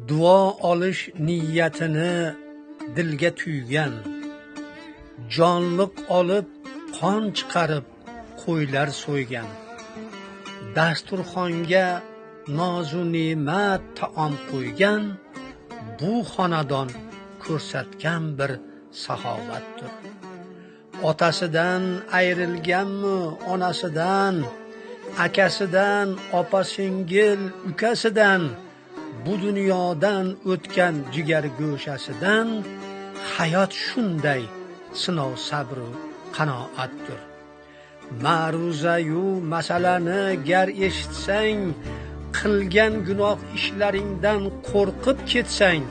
duo olish niyatini dilga tuygan, jonliq olib qon chiqarib qo'ylar so'ygan, dasturxonga nozu ne'mat taom qo'ygan, bu xonadon ko'rsatgan bir saxovatdir. Otasidan ayrilganmi, onasidan, akasidan, opa singil ukasidan, bu dunyodan o'tgan jigar go'shasidan hayot shunday sinov sabru qanoatdir. Ma'ruzayu masalani gar eshitsang, qilgan gunoh ishlaringdan qo'rqib ketsang,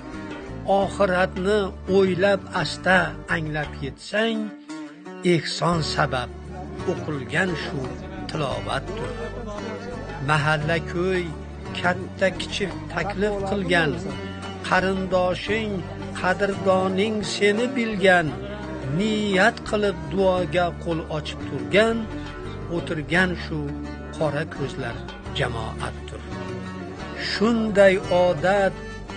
oxiratni o'ylab asta anglab yetsang, ehson sabab o'qilgan shu tilovatdir. Mahalla ko'y katta kichik taklif qilgan, qarindoshing qadrdoning seni bilgan, niyat qilib duoga qo'l ochib turgan, o'tirgan shu qora ko'zlar jamoatdir. Shunday odat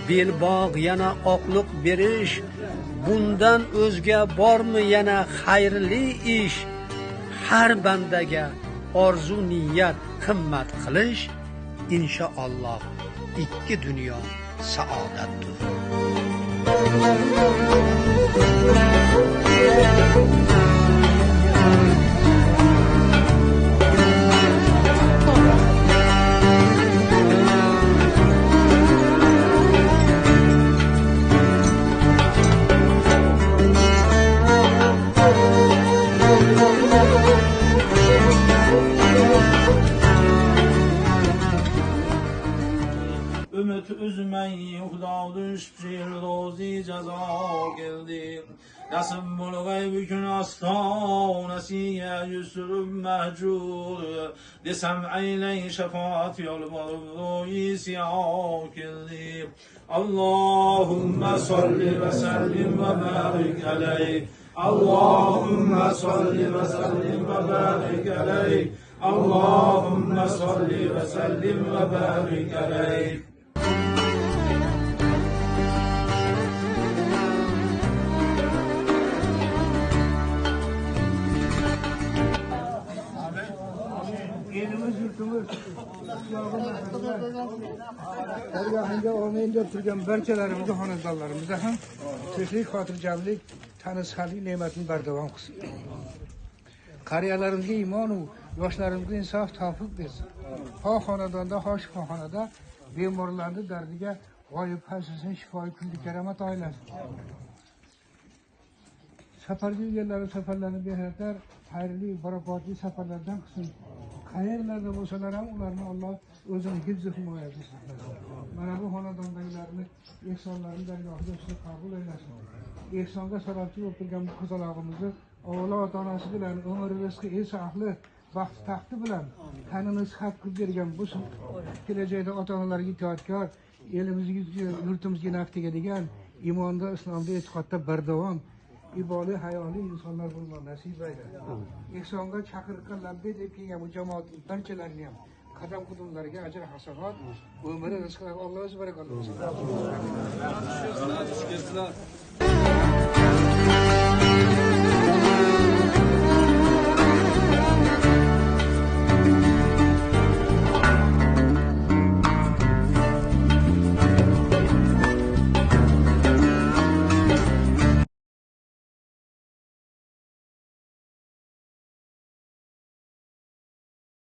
belbog' yana oqliq berish, bundan o'zga bormi yana xayrli ish? Har bandaga orzu niyat himmat qilish, inshaalloh ikki dunyo saodatdir. Ümit üzmeyi Huda düştür rozi ceza geldi. Nasım bulgay bükün astanesiye yüsürüm mehcur. Desem eyle şefaat yolvarım isyan geldi. Allahümme salli ve sellim ve barik aleyh. Allahümme salli ve sellim ve barik aleyh. Allahümme salli ve sellim ve barik aleyh. Elimiz yurtumuz, Dergahında olmayınca turgan barchalarimizni xonadonlarimizda ham tinchlik, xotirjamlik, tanishalik ne'matini bardavom qilsin. Qariyalarimizga iymon u yoshlarimizga insof tavfiq bersin. Xoh xonadonda, xoh shifoxonada bemorlarni dardiga g'oyib hashsin, shifoyi kunlik karomat oylasin. Safarga yurganlar safarlarni behayotlar, xayrli, barakotli safarlardan qilsin. Qayerlarda bo'lsalar ham ularni Alloh o'zini hifz himoyasi saqlasin. Mana bu xonadondagilarni ehsonlarini dargohiga qabul aylasin. Ehsonga sababchi bo'lib turgan bu qizalog'imizni avvalo ota-onasi bilan umr rizqi esahli baxt taxti bilan tanini sihat qilib bergan bu kelajakda ota-onalarga itoatkor, elimizga, yurtimizga naf tegadigan, iymonda, islomda, e'tiqodda bardavom iboli hayoli insonlar bo'lmoq nasib ayla. Ehsonga chaqiriqqa labbay deb kelgan bu jamoatning barchalarini ham qadam qadamlariga ajr hasanat, umri rizqi Alloh o'zi barakollasin.